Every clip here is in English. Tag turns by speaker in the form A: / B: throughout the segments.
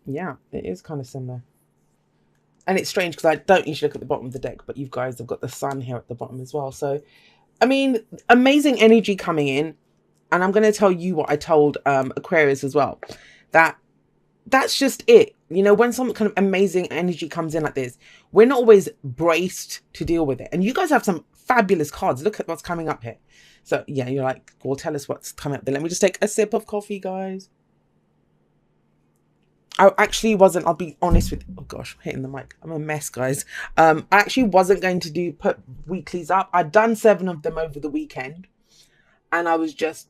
A: Yeah, it is kind of similar. And it's strange because I don't usually look at the bottom of the deck, but you guys have got the sun here at the bottom as well. So, I mean, amazing energy coming in. And I'm going to tell you what I told Aquarius as well. That that's just it. You know, when some kind of amazing energy comes in like this, we're not always braced to deal with it. And you guys have some fabulous cards. Look at what's coming up here. So, yeah, you're like, well, tell us what's coming up there. Let me just take a sip of coffee, guys. I actually wasn't, I'll be honest with you. Oh gosh, I'm hitting the mic. I'm a mess, guys. I actually wasn't going to put weeklies up. I'd done 7 of them over the weekend and I was just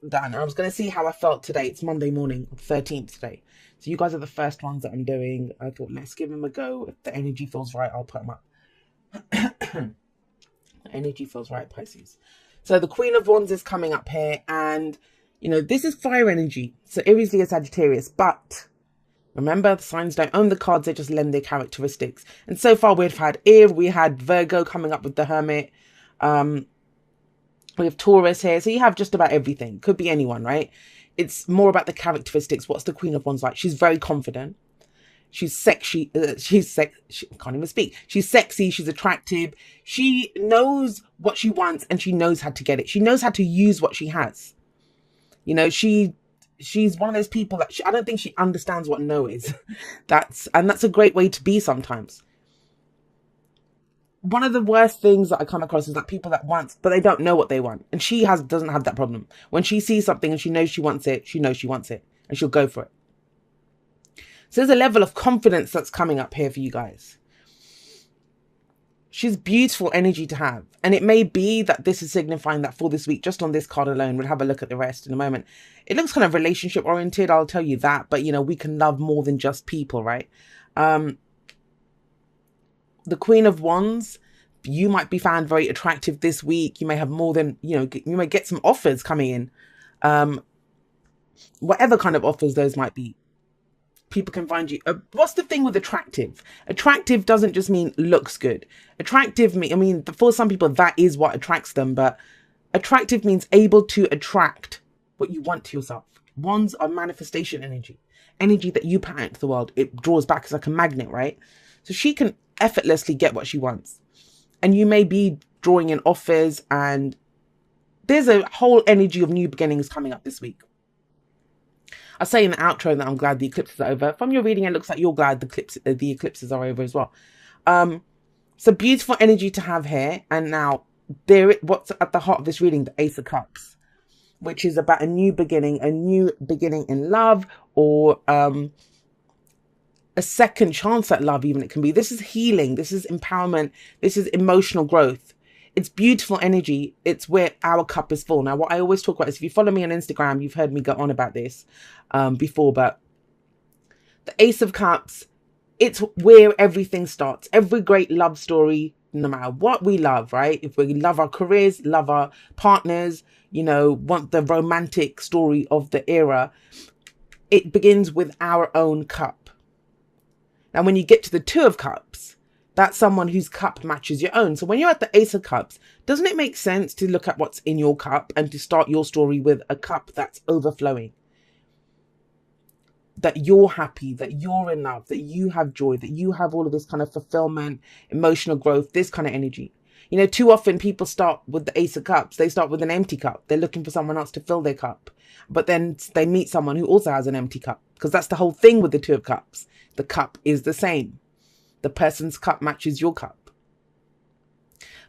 A: done. I was going to see how I felt today. It's Monday morning, 13th today. So you guys are the first ones that I'm doing. I thought, let's give them a go. If the energy feels right, I'll put them up. The energy feels right, Pisces. So the Queen of Wands is coming up here and, you know, this is fire energy. So Aries, Leo, Sagittarius, but remember, the signs don't own the cards, they just lend their characteristics. And so far we've had we had Virgo coming up with the Hermit. We have Taurus here. So you have just about everything. Could be anyone, right? It's more about the characteristics. What's the Queen of Wands like? She's very confident. She's sexy. She can't even speak. She's sexy. She's attractive. She knows what she wants and she knows how to get it. She knows how to use what she has. You know, she's one of those people that I don't think she understands what no is. That's a great way to be sometimes. One of the worst things that I come across is that people that want, but they don't know what they want. And she doesn't have that problem. When she sees something and she knows she wants it, she knows she wants it and she'll go for it. So there's a level of confidence that's coming up here for you guys. She's beautiful energy to have. And it may be that this is signifying that for this week, just on this card alone, we'll have a look at the rest in a moment. It looks kind of relationship oriented, I'll tell you that. But, you know, we can love more than just people, right? The Queen of Wands, you might be found very attractive this week. You may have more than, you know, you may get some offers coming in. Whatever kind of offers those might be. People can find you. What's the thing with attractive? Attractive doesn't just mean looks good. Attractive, I mean, for some people, that is what attracts them. But attractive means able to attract what you want to yourself. Wands are manifestation energy. Energy that you put out into the world. It draws back. It's like a magnet, right? So she can effortlessly get what she wants. And you may be drawing in offers. And there's a whole energy of new beginnings coming up this week. I say in the outro that I'm glad the eclipses are over. From your reading, it looks like you're glad the eclipses are over as well. So beautiful energy to have here. And now, what's at the heart of this reading? The Ace of Cups, which is about a new beginning in love, or a second chance at love, even it can be. This is healing. This is empowerment. This is emotional growth. It's beautiful energy. It's where our cup is full. Now, what I always talk about is, if you follow me on Instagram, you've heard me go on about this before, but the Ace of Cups, it's where everything starts. Every great love story, no matter what we love, right? If we love our careers, love our partners, you know, want the romantic story of the era, it begins with our own cup. Now, when you get to the Two of Cups, that's someone whose cup matches your own. So when you're at the Ace of Cups, doesn't it make sense to look at what's in your cup and to start your story with a cup that's overflowing? That you're happy, that you're in love, that you have joy, that you have all of this kind of fulfillment, emotional growth, this kind of energy. You know, too often people start with the Ace of Cups. They start with an empty cup. They're looking for someone else to fill their cup. But then they meet someone who also has an empty cup, because that's the whole thing with the Two of Cups. The cup is the same. The person's cup matches your cup.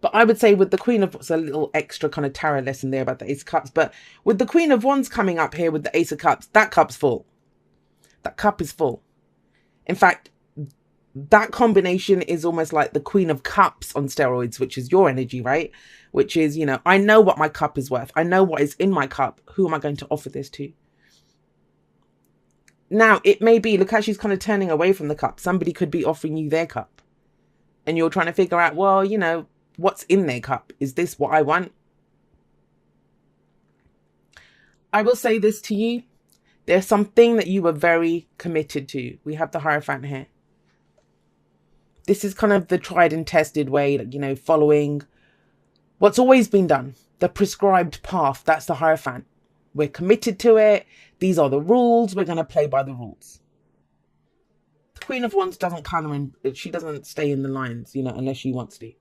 A: But I would say with the Queen of, it's a little extra kind of tarot lesson there about the Ace of Cups. But with the Queen of Wands coming up here with the Ace of Cups, that cup's full. That cup is full. In fact, that combination is almost like the Queen of Cups on steroids, which is your energy, right? Which is, you know, I know what my cup is worth. I know what is in my cup. Who am I going to offer this to? Now, it may be, look how she's kind of turning away from the cup. Somebody could be offering you their cup. And you're trying to figure out, well, you know, what's in their cup? Is this what I want? I will say this to you. There's something that you were very committed to. We have the Hierophant here. This is kind of the tried and tested way, like, you know, following what's always been done. The prescribed path, that's the Hierophant. We're committed to it. These are the rules. We're going to play by the rules. Queen of Wands doesn't colour in, she doesn't stay in the lines, you know, unless she wants to.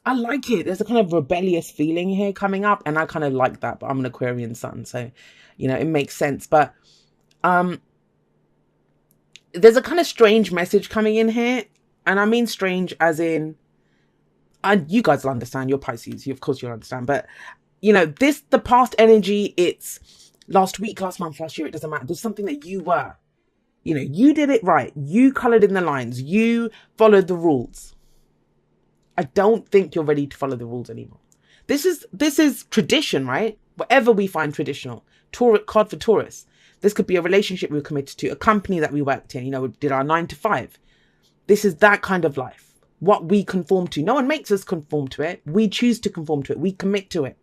A: I like it. There's a kind of rebellious feeling here coming up, and I kind of like that, but I'm an Aquarian sun, so, you know, it makes sense. But there's a kind of strange message coming in here, and I mean strange as in, and you guys will understand, you're Pisces, of course you'll understand, but, you know, the past energy, it's last week, last month, last year, it doesn't matter. There's something that you were. You know, you did it right. You coloured in the lines. You followed the rules. I don't think you're ready to follow the rules anymore. This is tradition, right? Whatever we find traditional. Card for Taurus. This could be a relationship we were committed to, a company that we worked in, you know, did our 9 to 5. This is that kind of life. What we conform to. No one makes us conform to it. We choose to conform to it. We commit to it.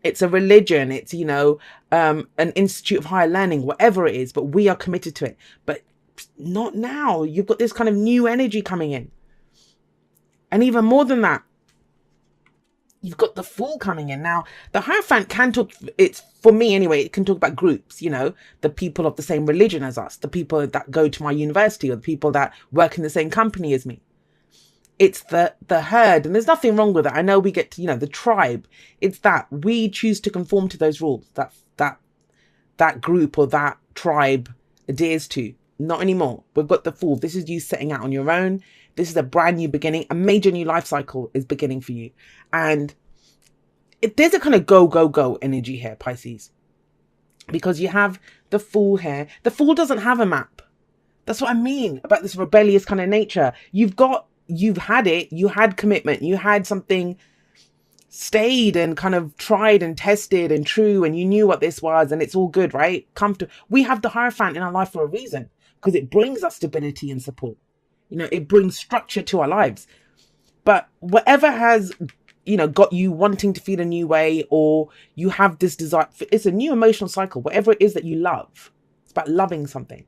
A: It's a religion. It's, you know, an institute of higher learning, whatever it is, but we are committed to it. But not now. You've got this kind of new energy coming in. And even more than that, you've got the Fool coming in. Now, the Hierophant can talk, it's for me anyway, it can talk about groups, you know, the people of the same religion as us, the people that go to my university, or the people that work in the same company as me. It's the herd, and there's nothing wrong with that. I know we get to, you know, the tribe. It's that we choose to conform to those rules that group or that tribe adheres to. Not anymore. We've got the Fool. This is you setting out on your own. This is a brand new beginning. A major new life cycle is beginning for you. And there's a kind of go, go, go energy here, Pisces. Because you have the Fool here. The Fool doesn't have a map. That's what I mean about this rebellious kind of nature. You've had it. You had commitment. You had something stayed and kind of tried and tested and true. And you knew what this was. And it's all good, right? Comfortable. We have the Hierophant in our life for a reason. Because it brings us stability and support. You know, it brings structure to our lives. But whatever has, you know, got you wanting to feel a new way, or you have this desire, it's a new emotional cycle, whatever it is that you love. It's about loving something.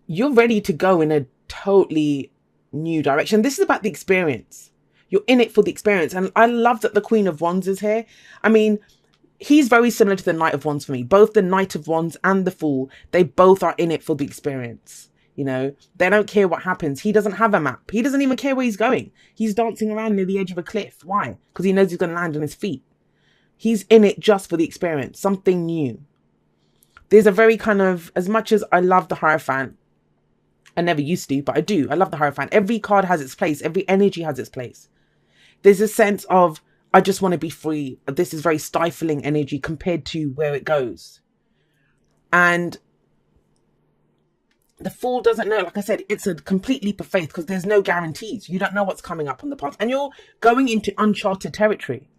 A: You're ready to go in a totally new direction. This is about the experience. You're in it for the experience. And I love that the Queen of Wands is here. I mean, he's very similar to the Knight of Wands for me. Both the Knight of Wands and the Fool, they both are in it for the experience. You know, they don't care what happens. He doesn't have a map. He doesn't even care where he's going. He's dancing around near the edge of a cliff. Why? Because he knows he's going to land on his feet. He's in it just for the experience, something new. There's a very kind of, as much as I love the Hierophant, I never used to, but I do. I love the Hierophant. Every card has its place. Every energy has its place. There's a sense of, I just want to be free. This is very stifling energy compared to where it goes. And the Fool doesn't know. Like I said, it's a complete leap of faith because there's no guarantees. You don't know what's coming up on the path. And you're going into uncharted territory.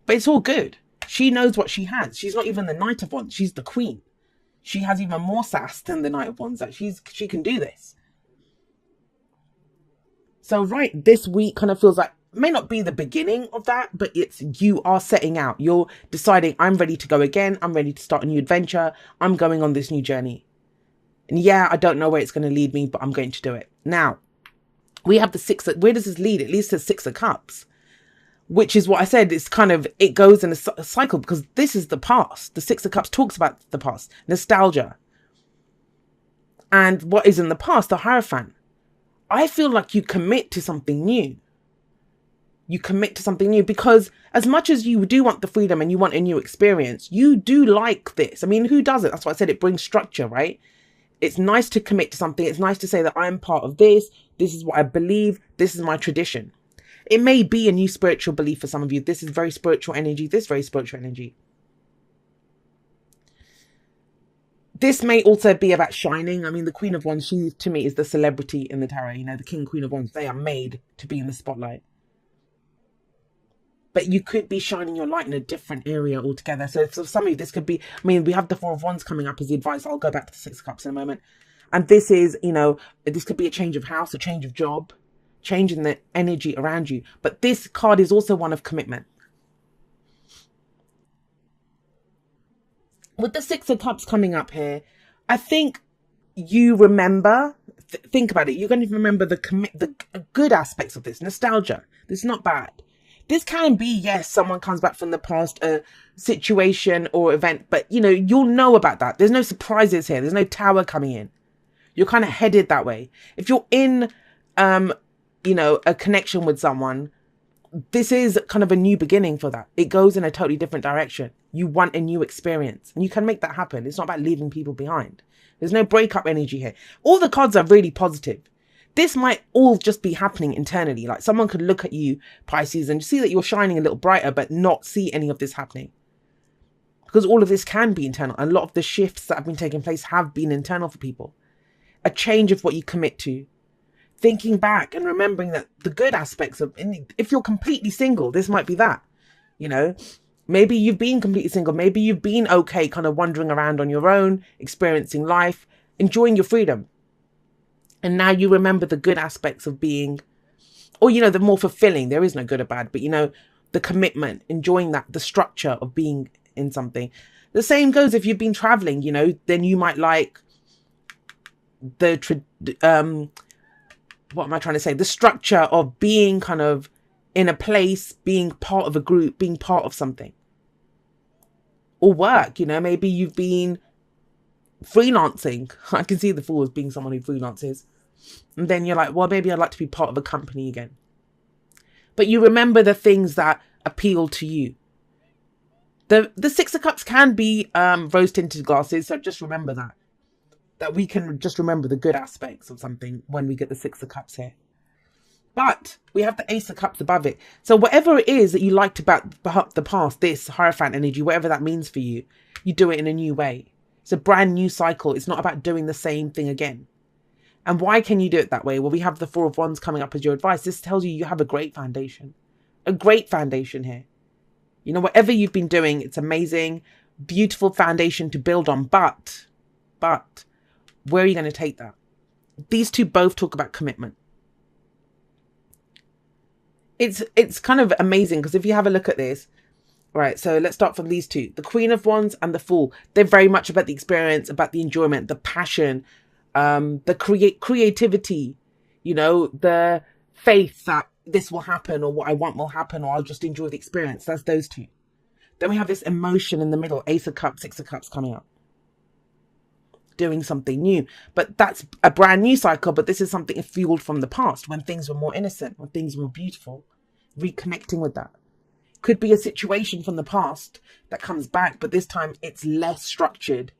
A: But it's all good. She knows what she has. She's not even the Knight of Wands. She's the Queen. She has even more sass than the Knight of Wands. That she can do this. So right, this week kind of feels like, may not be the beginning of that, but it's, you are setting out. You're deciding, I'm ready to go again. I'm ready to start a new adventure. I'm going on this new journey. And yeah, I don't know where it's going to lead me, but I'm going to do it. Now, we have the Six. Where does this lead? It leads to the Six of Cups, which is what I said. It's kind of, it goes in a cycle because this is the past. The Six of Cups talks about the past, nostalgia. And what is in the past, the Hierophant. I feel like you commit to something new. You commit to something new because as much as you do want the freedom and you want a new experience, you do like this. I mean, who doesn't? That's why I said it brings structure, right? It's nice to commit to something. It's nice to say that I'm part of this. This is what I believe. This is my tradition. It may be a new spiritual belief for some of you. This is very spiritual energy. This very spiritual energy. This may also be about shining. I mean, the Queen of Wands, she to me is the celebrity in the tarot. You know, the King, Queen of Wands, they are made to be in the spotlight. But you could be shining your light in a different area altogether. So for some of you, this could be, I mean, we have the Four of Wands coming up as the advice. I'll go back to the Six of Cups in a moment. And this is, you know, this could be a change of house, a change of job, changing the energy around you. But this card is also one of commitment. With the Six of Cups coming up here, I think you remember, think about it. You're going to remember the good aspects of this. Nostalgia. This is not bad. This can be, yes, someone comes back from the past, a situation or event, but, you know, you'll know about that. There's no surprises here. There's no tower coming in. You're kind of headed that way. If you're in, you know, a connection with someone, this is kind of a new beginning for that. It goes in a totally different direction. You want a new experience, and you can make that happen. It's not about leaving people behind. There's no breakup energy here. All the cards are really positive. This might all just be happening internally. Like someone could look at you, Pisces, and see that you're shining a little brighter, but not see any of this happening. Because all of this can be internal. And a lot of the shifts that have been taking place have been internal for people. A change of what you commit to. Thinking back and remembering that the good aspects of, if you're completely single, this might be that, you know, maybe you've been completely single. Maybe you've been okay, kind of wandering around on your own, experiencing life, enjoying your freedom. And now you remember the good aspects of being, or, you know, the more fulfilling, there is no good or bad, but, you know, the commitment, enjoying that, the structure of being in something. The same goes if you've been traveling, you know, then you might like the, what am I trying to say? The structure of being kind of in a place, being part of a group, being part of something. Or work, you know, maybe you've been freelancing. I can see the Fool as being someone who freelances. And then you're like, well, maybe I'd like to be part of a company again. But you remember the things that appeal to you. The Six of Cups can be rose-tinted glasses, so just remember that. That we can just remember the good aspects of something when we get the Six of Cups here. But we have the Ace of Cups above it. So whatever it is that you liked about the past, this Hierophant energy, whatever that means for you, you do it in a new way. It's a brand new cycle. It's not about doing the same thing again. And why can you do it that way? Well, we have the Four of Wands coming up as your advice. This tells you have a great foundation. A great foundation here. You know, whatever you've been doing, it's amazing. Beautiful foundation to build on. But, where are you going to take that? These two both talk about commitment. It's kind of amazing because if you have a look at this, right, so let's start from these two. The Queen of Wands and the Fool. They're very much about the experience, about the enjoyment, the passion, the creativity, you know, the faith that this will happen or what I want will happen or I'll just enjoy the experience. That's those two. Then we have this emotion in the middle, Ace of Cups, Six of Cups coming up. Doing something new. But that's a brand new cycle, but this is something fueled from the past when things were more innocent, when things were beautiful. Reconnecting with that. Could be a situation from the past that comes back, but this time it's less structured.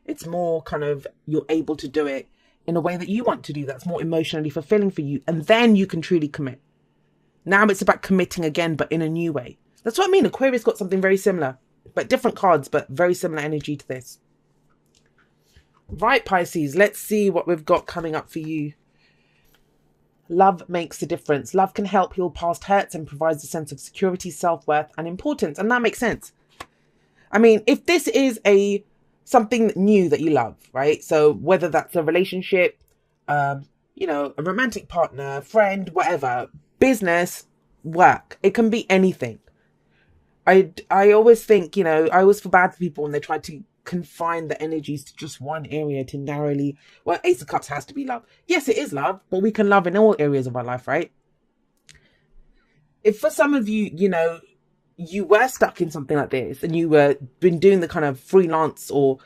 A: It's more kind of, you're able to do it in a way that you want to do, that's more emotionally fulfilling for you. And then you can truly commit. Now it's about committing again, but in a new way. That's what I mean. Aquarius got something very similar, but different cards, but very similar energy to this. Right, Pisces, let's see what we've got coming up for you. Love makes a difference. Love can help heal past hurts and provides a sense of security, self-worth, and importance. And that makes sense. I mean, if this is something new that you love, right? So whether that's a relationship, you know, a romantic partner, friend, whatever, business, work, it can be anything. I always think, you know, I always feel bad for people when they try to confine the energies to just one area to narrowly, well, Ace of Cups has to be love. Yes, it is love, but we can love in all areas of our life, right? If for some of you, you know, you were stuck in something like this and you were been doing the kind of freelance or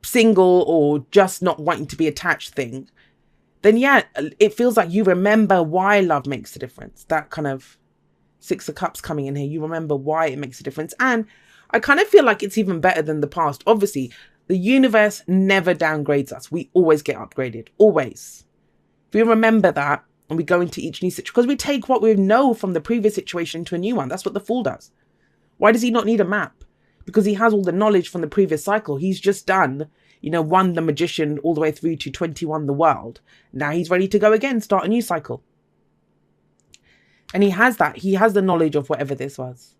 A: single or just not wanting to be attached thing, then yeah, it feels like you remember why love makes a difference. That kind of Six of Cups coming in here, you remember why it makes a difference. And I kind of feel like it's even better than the past. Obviously, the universe never downgrades us. We always get upgraded. Always. If we remember that and we go into each new situation, because we take what we know from the previous situation to a new one. That's what the Fool does. Why does he not need a map? Because he has all the knowledge from the previous cycle. He's just done, you know, won the Magician all the way through to 21 the world. Now he's ready to go again, start a new cycle. And he has that. He has the knowledge of whatever this was.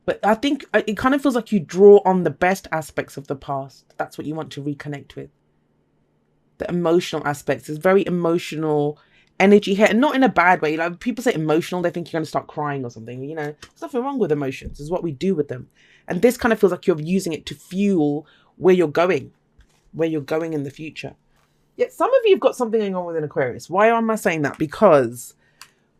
A: But I think it kind of feels like you draw on the best aspects of the past. That's what you want to reconnect with. The emotional aspects. There's very emotional energy here. And not in a bad way. Like people say emotional, they think you're going to start crying or something. You know, there's nothing wrong with emotions. It's what we do with them. And this kind of feels like you're using it to fuel where you're going. Where you're going in the future. Yet some of you have got something going on with an Aquarius. Why am I saying that? Because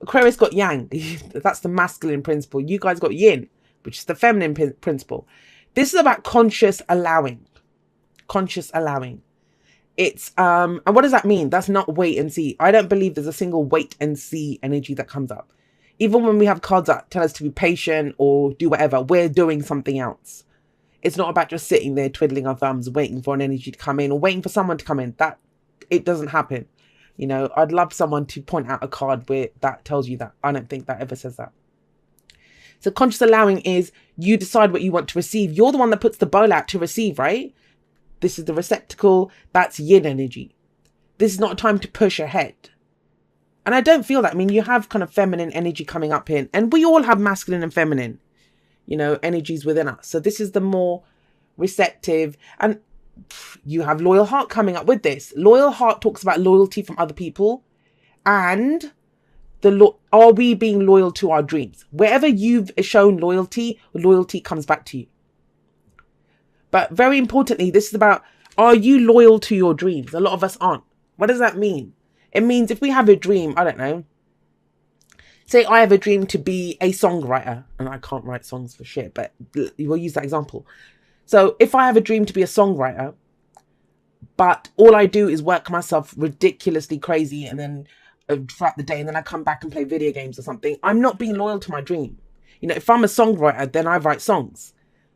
A: Aquarius got yang. That's the masculine principle. You guys got yin, which is the feminine principle. This is about conscious allowing. Conscious allowing. It's and what does that mean? That's not wait and see. I don't believe there's a single wait and see energy that comes up. Even when we have cards that tell us to be patient or do whatever, we're doing something else. It's not about just sitting there twiddling our thumbs, waiting for an energy to come in or waiting for someone to come in. That it doesn't happen. You know, I'd love someone to point out a card where that tells you that. I don't think that ever says that. So conscious allowing is you decide what you want to receive. You're the one that puts the bowl out to receive, right? This is the receptacle. That's yin energy. This is not a time to push ahead. And I don't feel that. I mean, you have kind of feminine energy coming up in, and we all have masculine and feminine, you know, energies within us. So this is the more receptive, and you have loyal heart coming up with this. Loyal heart talks about loyalty from other people, and are we being loyal to our dreams? Wherever you've shown loyalty, loyalty comes back to you. But very importantly, this is about, are you loyal to your dreams? A lot of us aren't. What does that mean? It means if we have a dream, I don't know, say I have a dream to be a songwriter, and I can't write songs for shit, but we'll use that example. So if I have a dream to be a songwriter, but all I do is work myself ridiculously crazy and then throughout the day, and then I come back and play video games or something, I'm not being loyal to my dream. You know, if I'm a songwriter, then I write songs,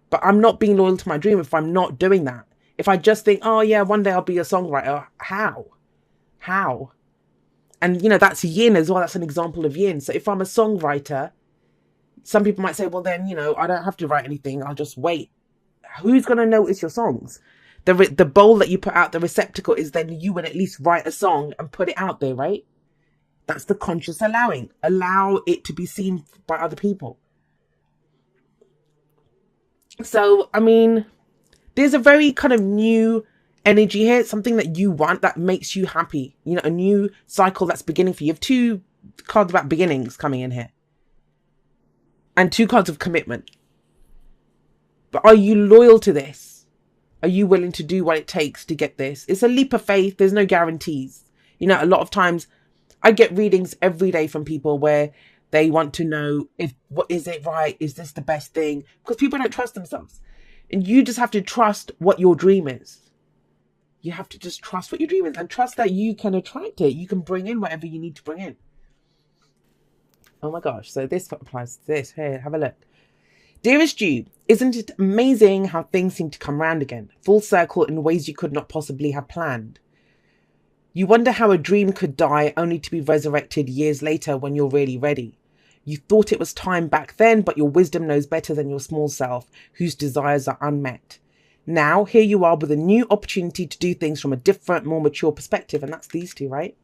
A: but I'm not being loyal to my dream if I'm not doing that. If I just think, oh yeah, one day I'll be a songwriter, how? And, you know, that's yin as well. That's an example of yin. So if I'm a songwriter, some people might say, well, then, you know, I don't have to write anything. I'll just wait. Who's going to notice your songs? The bowl that you put out, the receptacle, is then you would at least write a song and put it out there, right? That's the conscious allowing. Allow it to be seen by other people. So, I mean, there's a very kind of new energy here, something that you want that makes you happy, you know, a new cycle that's beginning for you. You have two cards about beginnings coming in here and two cards of commitment. But are you loyal to this? Are you willing to do what it takes to get this? It's a leap of faith. There's no guarantees. You know, a lot of times I get readings every day from people where they want to know what is it right? Is this the best thing? Because people don't trust themselves, and you just have to trust what your dream is. You have to just trust what your dream is and trust that you can attract it. You can bring in whatever you need to bring in. Oh my gosh. So this applies to this. Here, have a look. Dearest you, isn't it amazing how things seem to come round again? Full circle in ways you could not possibly have planned. You wonder how a dream could die only to be resurrected years later when you're really ready. You thought it was time back then, but your wisdom knows better than your small self, whose desires are unmet. Now, here you are with a new opportunity to do things from a different, more mature perspective. And that's these two, right?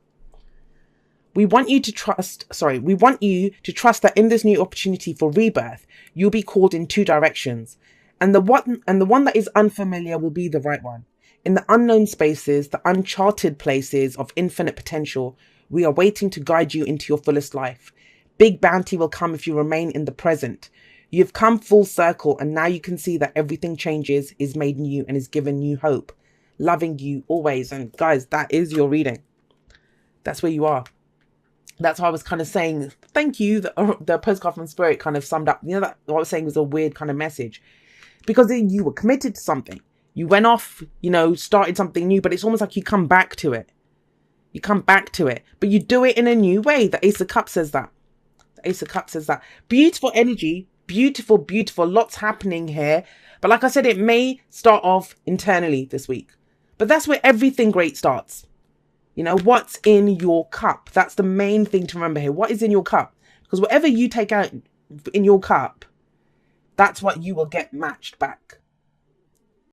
A: We want you to trust that in this new opportunity for rebirth, you'll be called in two directions. And the one that is unfamiliar will be the right one. In the unknown spaces, the uncharted places of infinite potential, we are waiting to guide you into your fullest life. Big bounty will come if you remain in the present. You've come full circle, and now you can see that everything changes, is made new, and is given new hope. Loving you always. And guys, that is your reading. That's where you are. That's why I was kind of saying, thank you. The postcard from Spirit kind of summed up, you know, that what I was saying was a weird kind of message. Because you were committed to something. You went off, you know, started something new, but it's almost like you come back to it. You come back to it, but you do it in a new way. The Ace of Cups says that. The Ace of Cups says that. Beautiful energy. Beautiful, beautiful. Lots happening here. But like I said, it may start off internally this week. But that's where everything great starts. You know, what's in your cup? That's the main thing to remember here. What is in your cup? Because whatever you take out in your cup, that's what you will get matched back.